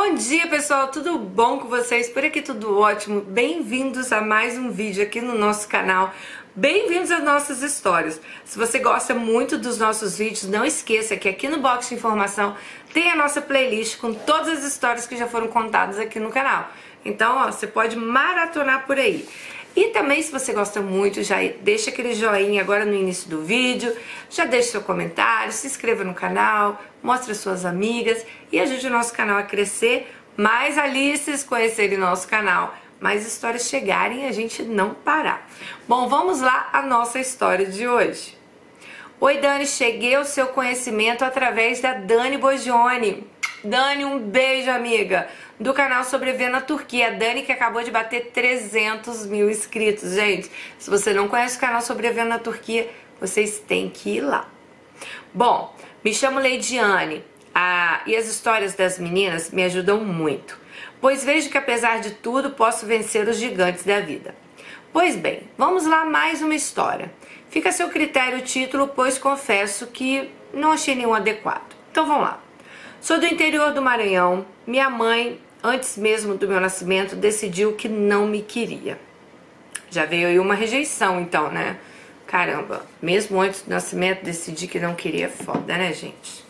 Bom dia, pessoal, tudo bom com vocês? Por aqui tudo ótimo. Bem-vindos a mais um vídeo aqui no nosso canal. Bem-vindos às nossas histórias. Se você gosta muito dos nossos vídeos, não esqueça que aqui no box de informação tem a nossa playlist com todas as histórias que já foram contadas aqui no canal. Então, ó, você pode maratonar por aí. E também, se você gosta muito, já deixa aquele joinha agora no início do vídeo, já deixa seu comentário, se inscreva no canal, mostre às suas amigas e ajude o nosso canal a crescer, mais Alices conhecerem nosso canal, mais histórias chegarem e a gente não parar. Bom, vamos lá à nossa história de hoje. Oi, Dani, cheguei ao seu conhecimento através da Dani Bogione. Dani, um beijo, amiga, do canal Sobreviver na Turquia. A Dani que acabou de bater 300 mil inscritos. Gente, se você não conhece o canal Sobreviver na Turquia, vocês têm que ir lá. Bom, me chamo Leidiane e as histórias das meninas me ajudam muito, pois vejo que apesar de tudo posso vencer os gigantes da vida. Pois bem, vamos lá, mais uma história. Fica a seu critério o título, pois confesso que não achei nenhum adequado. Então vamos lá. Sou do interior do Maranhão. Minha mãe, antes mesmo do meu nascimento, decidiu que não me queria. Já veio aí uma rejeição, então, né? Caramba, mesmo antes do nascimento, decidir que não queria, é foda, né, gente?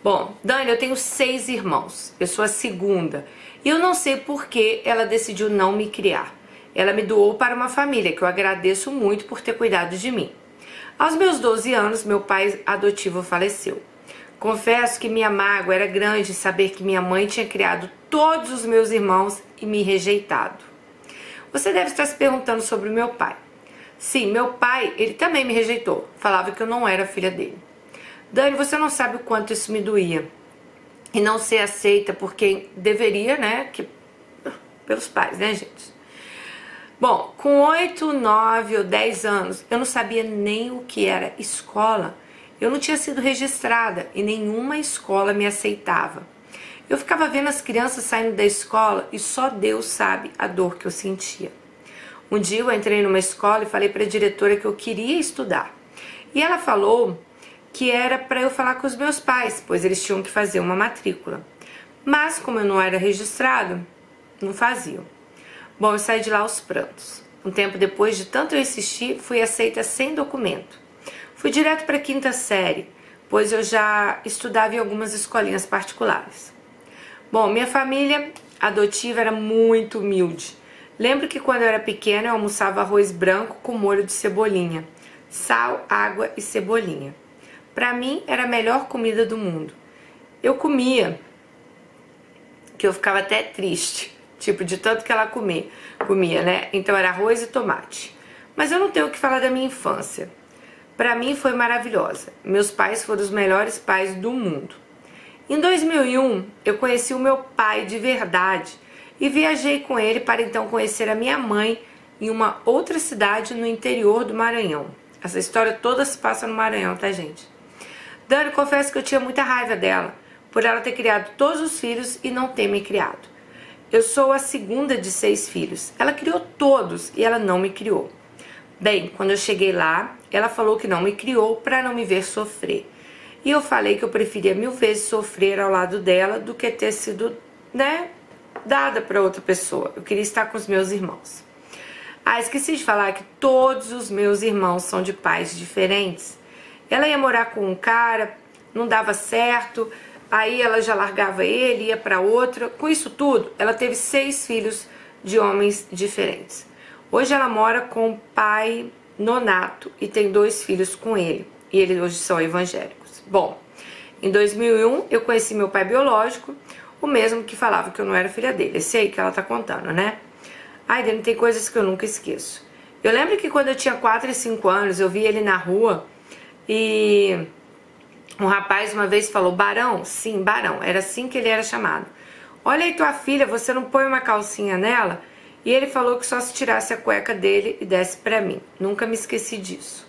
Bom, Dani, eu tenho 6 irmãos. Eu sou a segunda. E eu não sei por que ela decidiu não me criar. Ela me doou para uma família, que eu agradeço muito por ter cuidado de mim. Aos meus 12 anos, meu pai adotivo faleceu. Confesso que minha mágoa era grande saber que minha mãe tinha criado todos os meus irmãos e me rejeitado. Você deve estar se perguntando sobre o meu pai. Sim, meu pai, ele também me rejeitou. Falava que eu não era filha dele. Dani, você não sabe o quanto isso me doía. E não ser aceita por quem deveria, né? Pelos pais, né, gente? Bom, com 8, 9 ou 10 anos, eu não sabia nem o que era escola. Eu não tinha sido registrada e nenhuma escola me aceitava. Eu ficava vendo as crianças saindo da escola e só Deus sabe a dor que eu sentia. Um dia eu entrei numa escola e falei para a diretora que eu queria estudar. E ela falou que era para eu falar com os meus pais, pois eles tinham que fazer uma matrícula. Mas como eu não era registrado, não faziam. Bom, eu saí de lá aos prantos. Um tempo depois de tanto eu insistir, fui aceita sem documento. Fui direto para a 5ª série, pois eu já estudava em algumas escolinhas particulares. Bom, minha família adotiva era muito humilde. Lembro que quando eu era pequena eu almoçava arroz branco com molho de cebolinha, sal, água e cebolinha. Para mim era a melhor comida do mundo. Eu comia, que eu ficava até triste, tipo de tanto que ela comia, né? Então era arroz e tomate. Mas eu não tenho o que falar da minha infância. Para mim foi maravilhosa. Meus pais foram os melhores pais do mundo. Em 2001, eu conheci o meu pai de verdade e viajei com ele para então conhecer a minha mãe em uma outra cidade no interior do Maranhão. Essa história toda se passa no Maranhão, tá, gente? Dani, confesso que eu tinha muita raiva dela, por ela ter criado todos os filhos e não ter me criado. Eu sou a segunda de 6 filhos. Ela criou todos e ela não me criou. Bem, quando eu cheguei lá, ela falou que não me criou para não me ver sofrer. E eu falei que eu preferia 1000 vezes sofrer ao lado dela do que ter sido, né, dada para outra pessoa. Eu queria estar com os meus irmãos. Esqueci de falar que todos os meus irmãos são de pais diferentes. Ela ia morar com um cara, não dava certo, aí ela já largava ele, ia para outra. Com isso tudo, ela teve 6 filhos de homens diferentes. Hoje ela mora com o pai nonato e tem 2 filhos com ele. E eles hoje são evangélicos. Bom, em 2001 eu conheci meu pai biológico, o mesmo que falava que eu não era filha dele. Esse aí que ela tá contando, né? Ai, Dani, tem coisas que eu nunca esqueço. Eu lembro que quando eu tinha 4 e 5 anos, eu vi ele na rua e um rapaz uma vez falou, Barão? Sim, Barão. Era assim que ele era chamado. Olha aí tua filha, você não põe uma calcinha nela? E ele falou que só se tirasse a cueca dele e desse pra mim. Nunca me esqueci disso.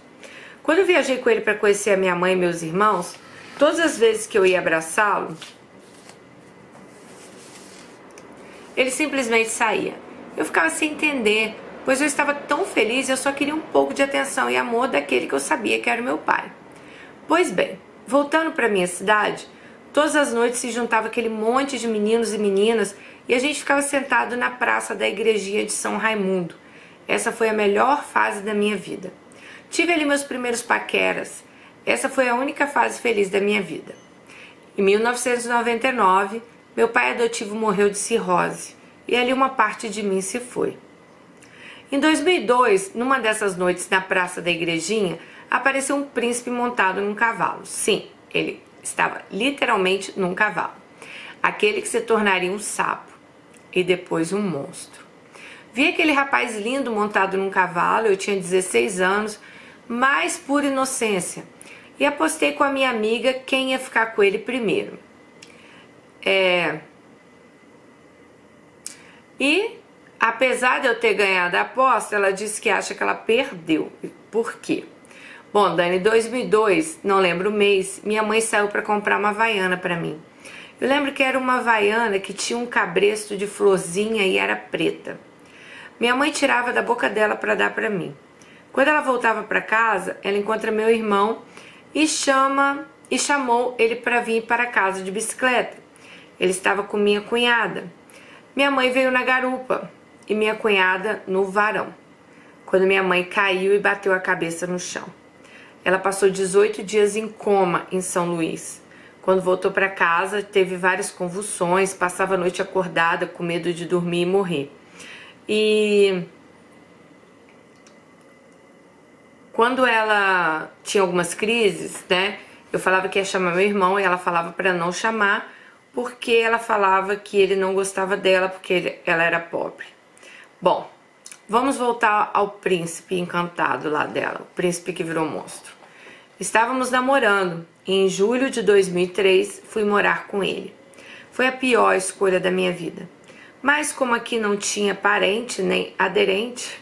Quando eu viajei com ele para conhecer a minha mãe e meus irmãos, todas as vezes que eu ia abraçá-lo, ele simplesmente saía. Eu ficava sem entender, pois eu estava tão feliz e eu só queria um pouco de atenção e amor daquele que eu sabia que era o meu pai. Pois bem, voltando para minha cidade, Todas as noites se juntava aquele monte de meninos e meninas e a gente ficava sentado na praça da igrejinha de São Raimundo. Essa foi a melhor fase da minha vida. Tive ali meus primeiros paqueras. Essa foi a única fase feliz da minha vida. Em 1999, meu pai adotivo morreu de cirrose e ali uma parte de mim se foi. Em 2002, numa dessas noites na praça da igrejinha, apareceu um príncipe montado num cavalo. Sim, ele estava literalmente num cavalo. Aquele que se tornaria um sapo e depois um monstro. Vi aquele rapaz lindo montado num cavalo, eu tinha 16 anos, mais pura inocência. E apostei com a minha amiga quem ia ficar com ele primeiro. E, apesar de eu ter ganhado a aposta, ela disse que acha que ela perdeu. Por quê? Bom, Dani, em 2002, não lembro o mês, minha mãe saiu para comprar uma havaiana para mim. Eu lembro que era uma havaiana que tinha um cabresto de florzinha e era preta. Minha mãe tirava da boca dela para dar para mim. Quando ela voltava para casa, ela encontra meu irmão e chamou ele para vir para casa de bicicleta. Ele estava com minha cunhada. Minha mãe veio na garupa e minha cunhada no varão, quando minha mãe caiu e bateu a cabeça no chão. Ela passou 18 dias em coma em São Luís. Quando voltou para casa, teve várias convulsões, passava a noite acordada com medo de dormir e morrer. E quando ela tinha algumas crises, né, eu falava que ia chamar meu irmão e ela falava para não chamar, porque ela falava que ele não gostava dela porque ela era pobre. Bom, vamos voltar ao príncipe encantado lá dela, o príncipe que virou monstro. Estávamos namorando e em julho de 2003 fui morar com ele. Foi a pior escolha da minha vida. Mas como aqui não tinha parente nem aderente,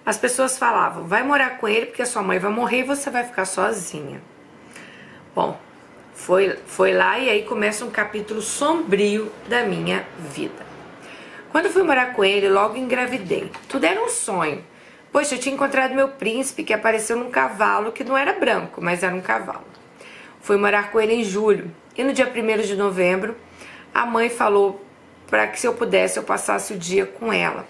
as pessoas falavam, vai morar com ele porque a sua mãe vai morrer e você vai ficar sozinha. Bom, foi lá e aí começa um capítulo sombrio da minha vida. Quando eu fui morar com ele, logo engravidei. Tudo era um sonho. Poxa, eu tinha encontrado meu príncipe que apareceu num cavalo que não era branco, mas era um cavalo. Fui morar com ele em julho e no dia 1º de novembro, a mãe falou para que se eu pudesse eu passasse o dia com ela.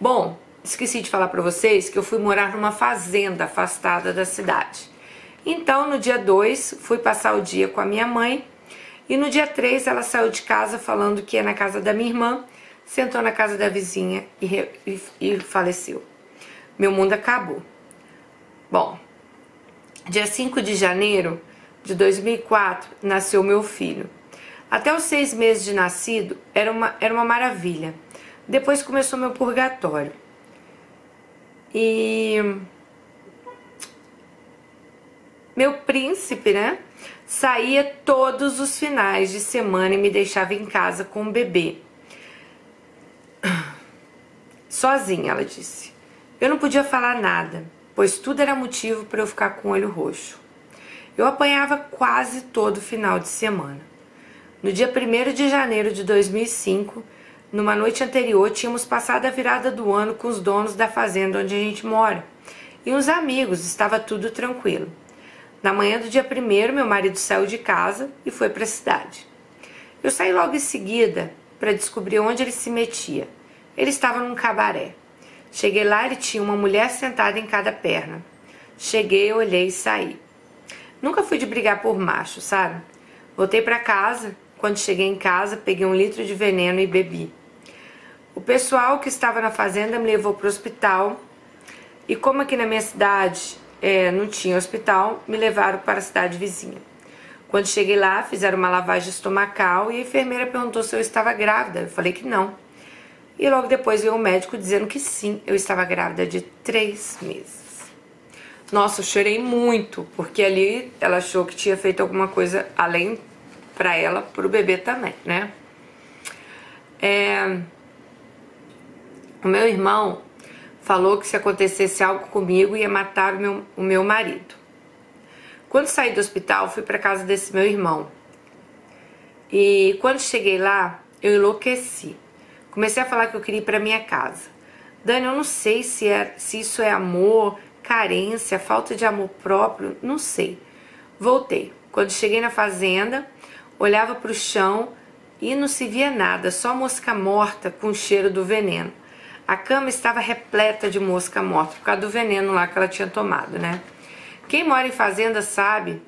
Bom, esqueci de falar para vocês que eu fui morar numa fazenda afastada da cidade. Então, no dia 2, fui passar o dia com a minha mãe e no dia 3 ela saiu de casa falando que ia na casa da minha irmã, sentou na casa da vizinha e faleceu. Meu mundo acabou. Bom, dia 5 de janeiro de 2004 nasceu meu filho. Até os 6 meses de nascido era uma maravilha. Depois começou meu purgatório. E meu príncipe, né, saía todos os finais de semana e me deixava em casa com o bebê. Sozinha, ela disse. Eu não podia falar nada, pois tudo era motivo para eu ficar com o olho roxo. Eu apanhava quase todo final de semana. No dia 1º de janeiro de 2005, numa noite anterior, tínhamos passado a virada do ano com os donos da fazenda onde a gente mora. E uns amigos, estava tudo tranquilo. Na manhã do dia 1º, meu marido saiu de casa e foi para a cidade. Eu saí logo em seguida para descobrir onde ele se metia. Ele estava num cabaré. Cheguei lá e tinha uma mulher sentada em cada perna. Cheguei, olhei e saí. Nunca fui de brigar por macho, sabe? Voltei para casa. Quando cheguei em casa, peguei 1 litro de veneno e bebi. O pessoal que estava na fazenda me levou para o hospital. E como aqui na minha cidade não tinha hospital, me levaram para a cidade vizinha. Quando cheguei lá, fizeram uma lavagem estomacal e a enfermeira perguntou se eu estava grávida. Eu falei que não. E logo depois veio o médico dizendo que sim, eu estava grávida de 3 meses. Nossa, eu chorei muito, porque ali ela achou que tinha feito alguma coisa além para ela, para o bebê também, né? O meu irmão falou que se acontecesse algo comigo ia matar o meu marido. Quando saí do hospital, fui para casa desse meu irmão. E quando cheguei lá, eu enlouqueci. Comecei a falar que eu queria ir para minha casa. Dani, eu não sei se isso é amor, carência, falta de amor próprio, não sei. Voltei. Quando cheguei na fazenda, Olhava para o chão e não se via nada, só mosca morta com o cheiro do veneno. A cama estava repleta de mosca morta por causa do veneno lá que ela tinha tomado, né? Quem mora em fazenda sabe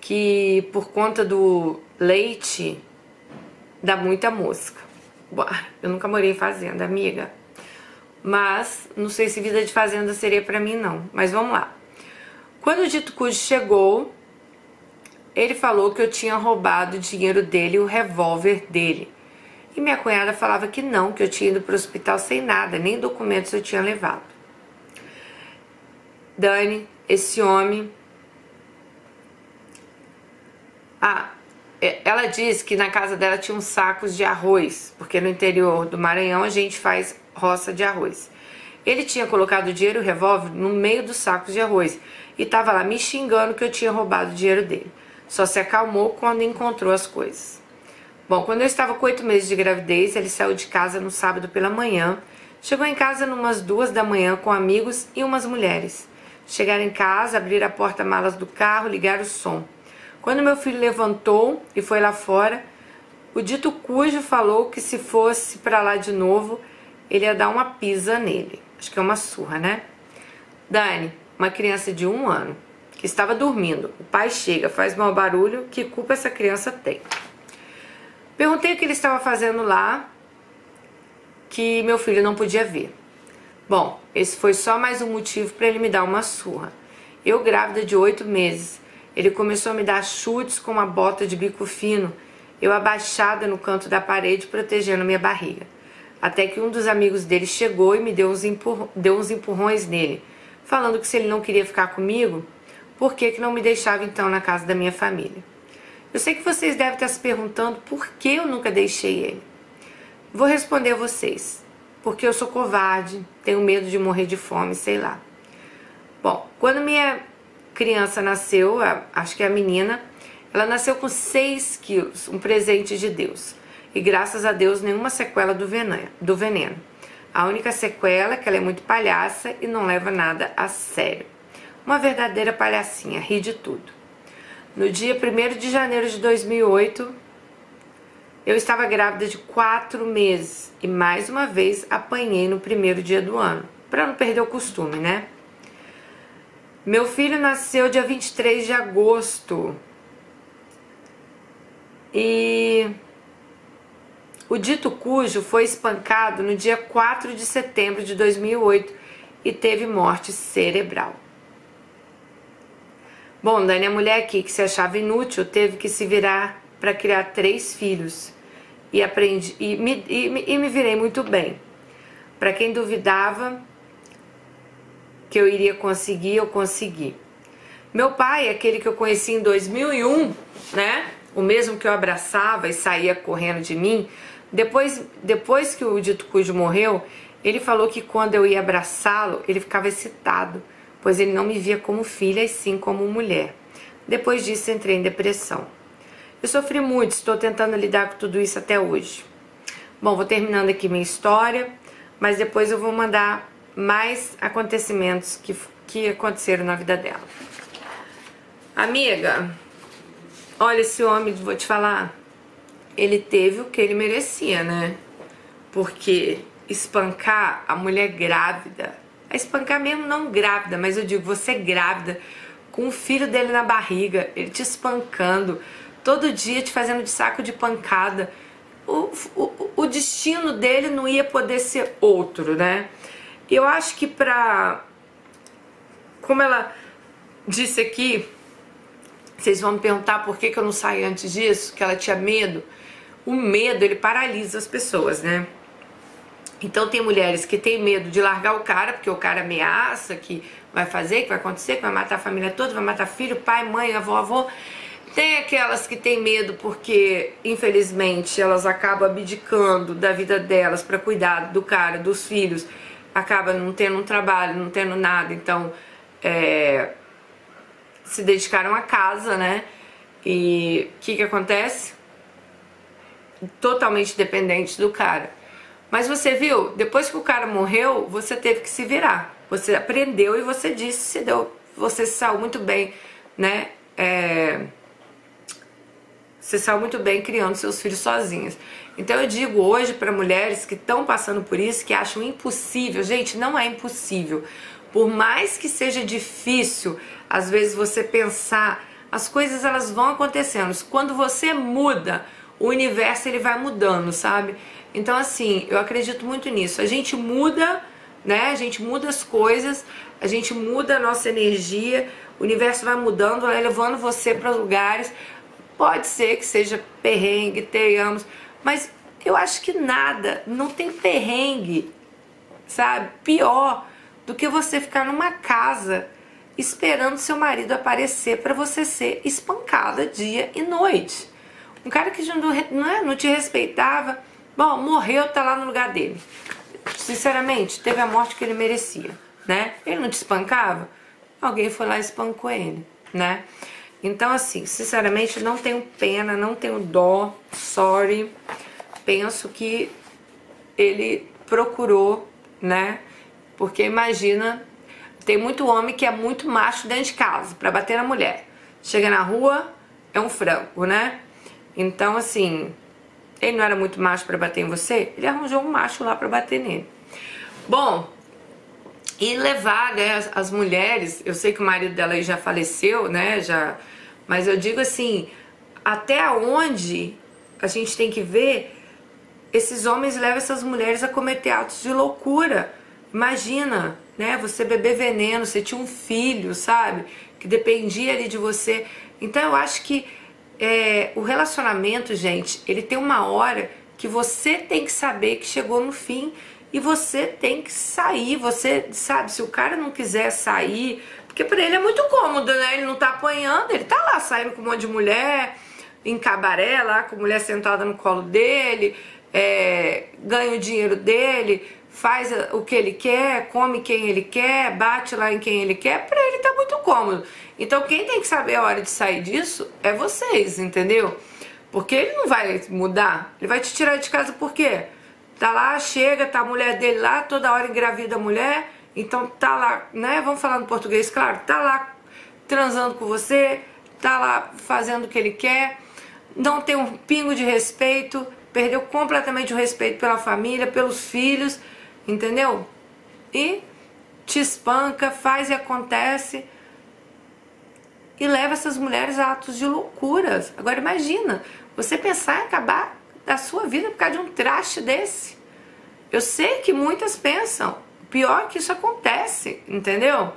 que por conta do leite dá muita mosca. Eu nunca morei em fazenda, amiga. Mas não sei se vida de fazenda seria pra mim não. Mas vamos lá. Quando o dito cujo chegou, ele falou que eu tinha roubado o dinheiro dele e o revólver dele. E minha cunhada falava que não, que eu tinha ido pro hospital sem nada, nem documentos eu tinha levado. Dani, esse homem... ela disse que na casa dela tinha uns sacos de arroz, porque no interior do Maranhão a gente faz roça de arroz. Ele tinha colocado o dinheiro e o revólver no meio dos sacos de arroz e estava lá me xingando que eu tinha roubado o dinheiro dele. Só se acalmou quando encontrou as coisas. Bom, quando eu estava com 8 meses de gravidez, ele saiu de casa no sábado pela manhã, chegou em casa numas 2 da manhã com amigos e umas mulheres. Chegaram em casa, abriram a porta-malas do carro, ligaram o som. Quando meu filho levantou e foi lá fora, o dito cujo falou que se fosse pra lá de novo, ele ia dar uma pisa nele. Acho que é uma surra, né? Dani, uma criança de 1 ano, que estava dormindo. O pai chega, faz mau barulho, que culpa essa criança tem? Perguntei o que ele estava fazendo lá, que meu filho não podia ver. Bom, esse foi só mais um motivo para ele me dar uma surra. Eu grávida de 8 meses, ele começou a me dar chutes com uma bota de bico fino, eu abaixada no canto da parede protegendo minha barriga. Até que um dos amigos dele chegou e me deu uns empurrões nele, falando que se ele não queria ficar comigo, por que não me deixava então na casa da minha família? Eu sei que vocês devem estar se perguntando por que eu nunca deixei ele. Vou responder a vocês. Porque eu sou covarde, tenho medo de morrer de fome, sei lá. Bom, quando minha criança nasceu, acho que é a menina, ela nasceu com 6 quilos, um presente de Deus. E graças a Deus nenhuma sequela do veneno. A única sequela é que ela é muito palhaça e não leva nada a sério. Uma verdadeira palhacinha, ri de tudo. No dia 1º de janeiro de 2008, eu estava grávida de 4 meses e mais uma vez apanhei no primeiro dia do ano, para não perder o costume, né? Meu filho nasceu dia 23 de agosto e o dito cujo foi espancado no dia 4 de setembro de 2008 e teve morte cerebral. Bom, Dani, a mulher aqui que se achava inútil teve que se virar para criar 3 filhos e me virei muito bem. Para quem duvidava que eu iria conseguir, eu consegui. Meu pai, aquele que eu conheci em 2001, né? O mesmo que eu abraçava e saía correndo de mim, depois que o dito cujo morreu, ele falou que quando eu ia abraçá-lo, ele ficava excitado, pois ele não me via como filha e sim como mulher. Depois disso, entrei em depressão. Eu sofri muito, estou tentando lidar com tudo isso até hoje. Bom, vou terminando aqui minha história, mas depois eu vou mandar mais acontecimentos que aconteceram na vida dela. Amiga, olha, esse homem, vou te falar, ele teve o que ele merecia, né? Porque espancar a mulher grávida, espancar mesmo não grávida, mas eu digo, você grávida, com o filho dele na barriga, ele te espancando, todo dia te fazendo de saco de pancada, o destino dele não ia poder ser outro, né? E eu acho que como ela disse aqui, vocês vão me perguntar por que eu não saí antes disso, que ela tinha medo. O medo, ele paralisa as pessoas, né? Então tem mulheres que têm medo de largar o cara, porque o cara ameaça que vai fazer, que vai acontecer, que vai matar a família toda, vai matar filho, pai, mãe, avô. Tem aquelas que têm medo porque, infelizmente, elas acabam abdicando da vida delas para cuidar do cara, dos filhos, acaba não tendo um trabalho, não tendo nada, então se dedicaram à casa, né? E o que acontece? Totalmente dependente do cara. Mas você viu, depois que o cara morreu, você teve que se virar. Você aprendeu e você disse, você se saiu muito bem, né? você sabe muito bem criando seus filhos sozinhas. Então eu digo hoje para mulheres que estão passando por isso, que acham impossível, gente, não é impossível. Por mais que seja difícil, às vezes você pensar, as coisas elas vão acontecendo. Quando você muda, o universo ele vai mudando, sabe? Então assim, eu acredito muito nisso. A gente muda, né? A gente muda as coisas, a gente muda a nossa energia, o universo vai mudando, vai levando você para lugares. Pode ser que seja perrengue, tenhamos, mas eu acho que nada, não tem perrengue, sabe? Pior do que você ficar numa casa esperando seu marido aparecer para você ser espancada dia e noite. Um cara que não te respeitava, bom, morreu, tá lá no lugar dele. Sinceramente, teve a morte que ele merecia, né? Ele não te espancava? Alguém foi lá e espancou ele, né? Então, assim, sinceramente, não tenho pena, não tenho dó, sorry. Penso que ele procurou, né? Porque imagina, tem muito homem que é muito macho dentro de casa pra bater na mulher. Chega na rua, é um frango, né? Então, assim, ele não era muito macho pra bater em você? Ele arranjou um macho lá pra bater nele. Bom, e levar, né, as mulheres, eu sei que o marido dela aí já faleceu, né, mas eu digo assim, até onde a gente tem que ver, esses homens levam essas mulheres a cometer atos de loucura. Imagina, né, você beber veneno, você tinha um filho, sabe, que dependia ali de você. Então eu acho que o relacionamento, gente, ele tem uma hora que você tem que saber que chegou no fim. E você tem que sair, você sabe, se o cara não quiser sair, porque pra ele é muito cômodo, né? Ele não tá apanhando, ele tá lá saindo com um monte de mulher, em cabaré lá, com mulher sentada no colo dele, ganha o dinheiro dele, faz o que ele quer, come quem ele quer, bate lá em quem ele quer, pra ele tá muito cômodo. Então quem tem que saber a hora de sair disso é vocês, entendeu? Porque ele não vai mudar, ele vai te tirar de casa por quê? Tá lá, chega, tá a mulher dele lá, toda hora engravida a mulher, então tá lá, né, vamos falar no português, claro, tá lá transando com você, tá lá fazendo o que ele quer, não tem um pingo de respeito, perdeu completamente o respeito pela família, pelos filhos, entendeu? E te espanca, faz e acontece, e leva essas mulheres a atos de loucuras. Agora imagina, você pensar em acabar da sua vida por causa de um traste desse. Eu sei que muitas pensam, pior que isso acontece, entendeu?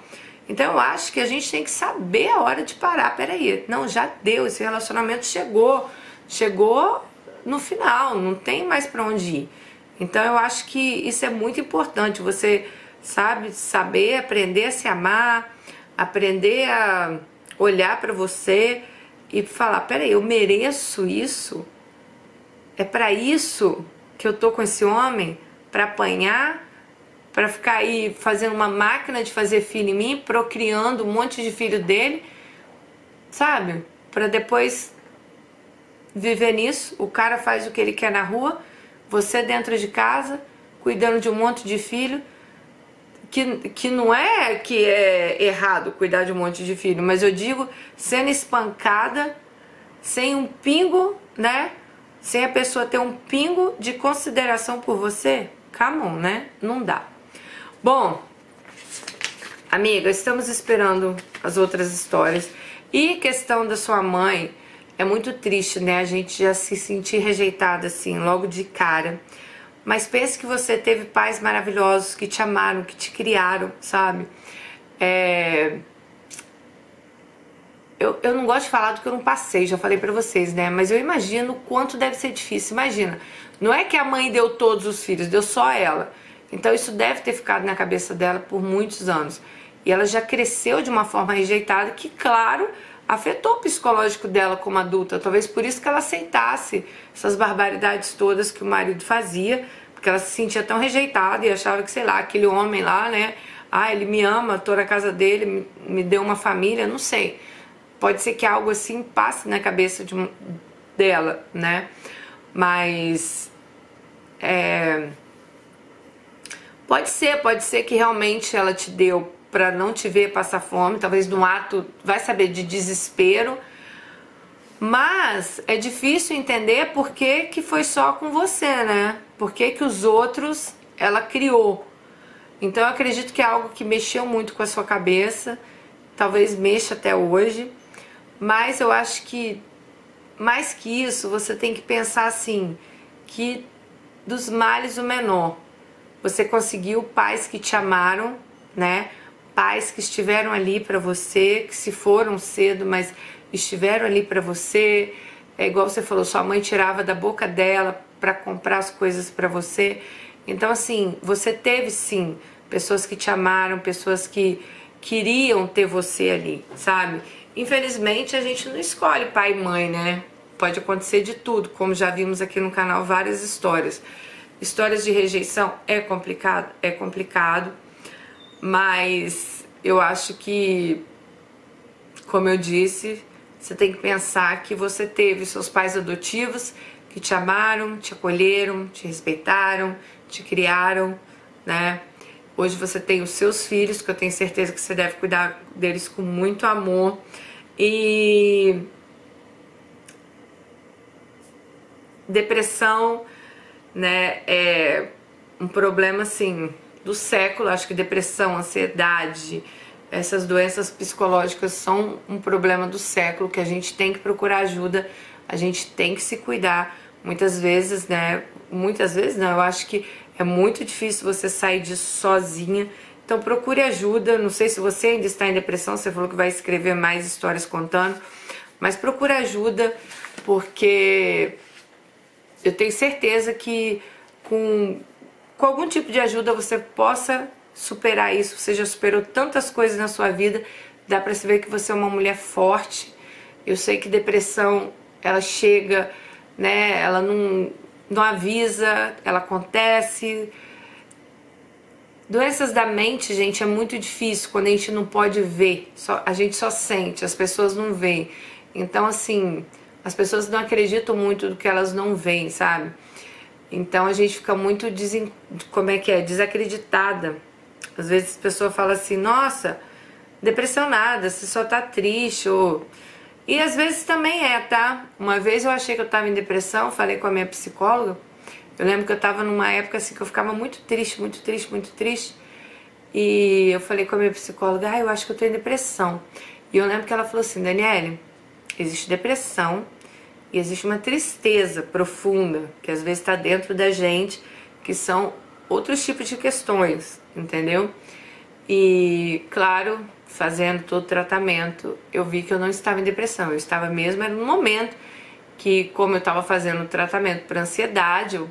Então eu acho que a gente tem que saber a hora de parar. Peraí, não, já deu, esse relacionamento chegou no final, não tem mais pra onde ir. Então eu acho que isso é muito importante, você saber, aprender a se amar, aprender a olhar pra você e falar, peraí, eu mereço isso? É pra isso que eu tô com esse homem? Pra apanhar? Pra ficar aí fazendo uma máquina de fazer filho em mim? Procriando um monte de filho dele? Sabe? Pra depois viver nisso. O cara faz o que ele quer na rua, você dentro de casa, cuidando de um monte de filho. Que não é que é errado cuidar de um monte de filho, mas eu digo, sendo espancada, sem um pingo, né? Sem a pessoa ter um pingo de consideração por você, come on, né? Não dá. Bom, amiga, estamos esperando as outras histórias. E questão da sua mãe, é muito triste, né? A gente já se sentir rejeitada assim, logo de cara. Mas pense que você teve pais maravilhosos que te amaram, que te criaram, sabe? Eu não gosto de falar do que eu não passei, já falei pra vocês, né? Mas eu imagino o quanto deve ser difícil. Imagina, não é que a mãe deu todos os filhos, deu só ela. Então isso deve ter ficado na cabeça dela por muitos anos. E ela já cresceu de uma forma rejeitada que, claro, afetou o psicológico dela como adulta. Talvez por isso que ela aceitasse essas barbaridades todas que o marido fazia, porque ela se sentia tão rejeitada e achava que, sei lá, aquele homem lá, né? Ah, ele me ama, tô na casa dele, me deu uma família, não sei. Pode ser que algo assim passe na cabeça dela, né? Mas pode ser que realmente ela te deu pra não te ver passar fome, talvez num ato, vai saber, de desespero. Mas é difícil entender por que que foi só com você, né? Por que que os outros ela criou. Então eu acredito que é algo que mexeu muito com a sua cabeça, talvez mexa até hoje, mas eu acho que mais que isso, você tem que pensar assim, que dos males o menor. Você conseguiu pais que te amaram, né? Pais que estiveram ali para você, que se foram cedo, mas estiveram ali para você. É igual você falou, sua mãe tirava da boca dela para comprar as coisas para você. Então assim, você teve sim pessoas que te amaram, pessoas que queriam ter você ali, sabe? Infelizmente a gente não escolhe pai e mãe, né? Pode acontecer de tudo, como já vimos aqui no canal várias histórias. Histórias de rejeição é complicado, mas eu acho que, como eu disse, você tem que pensar que você teve seus pais adotivos que te amaram, te acolheram, te respeitaram, te criaram, né? Hoje você tem os seus filhos, que eu tenho certeza que você deve cuidar deles com muito amor. E depressão, né, é um problema assim do século. Acho que depressão, ansiedade, essas doenças psicológicas são um problema do século, que a gente tem que procurar ajuda, a gente tem que se cuidar. Muitas vezes, né, muitas vezes não, eu acho que é muito difícil você sair disso sozinha. Então procure ajuda. Não sei se você ainda está em depressão, você falou que vai escrever mais histórias contando, mas procure ajuda, porque eu tenho certeza que com algum tipo de ajuda você possa superar isso. Você já superou tantas coisas na sua vida, dá pra se ver que você é uma mulher forte. Eu sei que depressão, ela chega, né, ela não avisa, ela acontece. Doenças da mente, gente, é muito difícil quando a gente não pode ver, a gente só sente, as pessoas não veem. Então, assim, as pessoas não acreditam muito do que elas não veem, sabe? Então a gente fica muito desacreditada. Às vezes a pessoa fala assim, nossa, depressão nada, você só tá triste. E às vezes também tá? Uma vez eu achei que eu tava em depressão, falei com a minha psicóloga. Eu lembro que eu tava numa época assim que eu ficava muito triste, muito triste, muito triste. E eu falei com a minha psicóloga, eu acho que eu tô em depressão. E eu lembro que ela falou assim, Daniele, existe depressão e existe uma tristeza profunda que às vezes está dentro da gente, que são outros tipos de questões, entendeu? E claro, fazendo todo o tratamento, eu vi que eu não estava em depressão, eu estava mesmo, era no momento que, como eu estava fazendo o tratamento para ansiedade, eu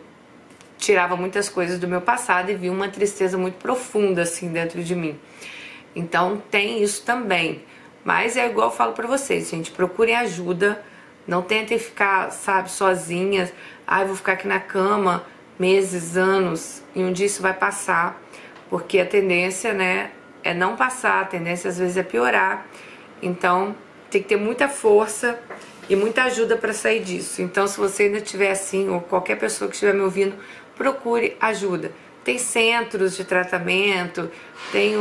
tirava muitas coisas do meu passado e vi uma tristeza muito profunda assim dentro de mim. Então tem isso também. Mas é igual eu falo pra vocês, gente, procurem ajuda, não tentem ficar, sabe, sozinhas. Eu vou ficar aqui na cama meses, anos, e um dia isso vai passar, porque a tendência, né, é não passar, a tendência às vezes é piorar. Então tem que ter muita força e muita ajuda para sair disso. Então se você ainda estiver assim, ou qualquer pessoa que estiver me ouvindo, procure ajuda. Tem centros de tratamento, tem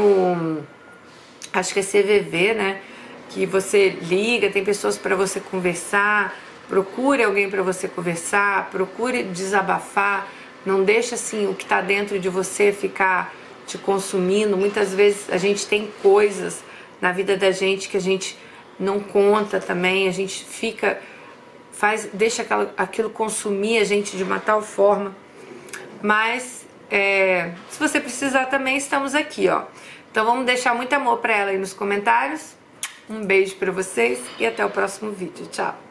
acho que é CVV, né? Que você liga, tem pessoas para você conversar, procure alguém para você conversar, procure desabafar, não deixe assim o que está dentro de você ficar te consumindo. Muitas vezes a gente tem coisas na vida da gente que a gente não conta também, a gente deixa aquilo consumir a gente de uma tal forma. Mas se você precisar também, estamos aqui, ó. Então vamos deixar muito amor pra ela aí nos comentários. Um beijo pra vocês e até o próximo vídeo. Tchau!